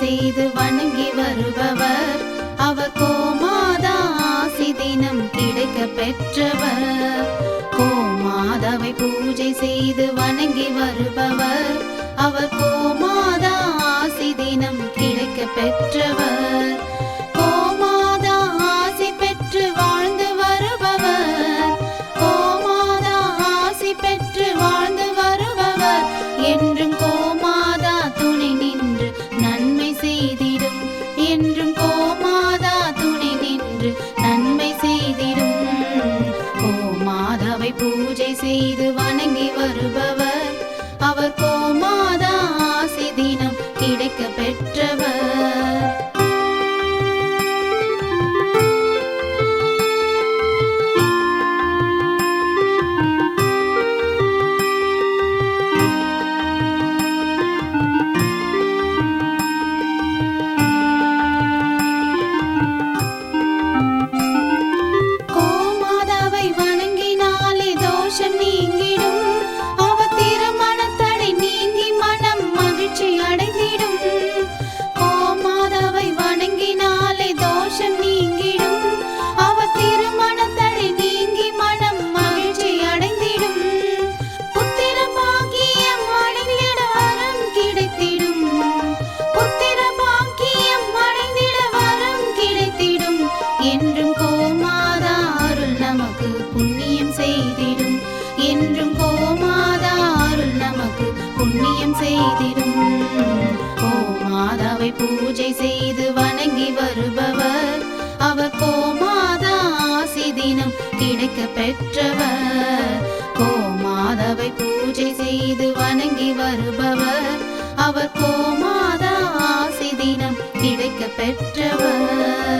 செய்து வணங்கி வருபவர் அவர் கோமாதா ஆசி தினம் கிடைக்க பெற்றவர். கோமாதாவை பூஜை செய்து வணங்கி வருபவர் அவர் கோமாதா ஆசி தினம் கிடைக்க பெற்றவர். கோமாதா ஆசி பெற்று வாழ்ந்து வருபவர் கோமாதா ஆசி பெற்று வாழ்ந்து வருபவர் என்றும் கோமாதா துணை நின்று நன்மை செய்திடும். என்றும் கோமாதா துணை நின்று நன்மை செய்திடும். கோமாதாவை பூஜை செய்து வணங்கி வருபவர் அவர் கோமாதா ஆசி தினம் கிடைக்க பெற்றவர். கோமாதாவை வணங்கினாலே தோஷம் நீங்கிடும். அவர் திருமணத்தடை நீங்கி மனம் மகிழ்ச்சி அடைந்திடும். கோமாதாவை வணங்கினாலே தோஷம் நீங்கிடும். அவர் திருமணத்தடை நீங்கி மனம் மகிழ்ச்சி அடைந்திடும். புத்திர பாக்கியம் அடைந்திட வரம் கிடைத்திடும். புத்திர பாக்கியம் அடைந்திட வரம் கிடைத்திடும். என்றும் கோமாதா அருள் நமக்கு புண்ணியம் செய்திடும். என்றும் கோமாதா அருள் நமக்கு புண்ணியம் செய்திடும். கோமாதாவை பூஜை செய்து வணங்கி வருபவர் அவர் கோமாதா ஆசி தினம் கிடைக்க பெற்றவர். கோமாதாவை பூஜை செய்து வணங்கி வருபவர் அவர் கோமாதா ஆசி தினம் கிடைக்க பெற்றவர்.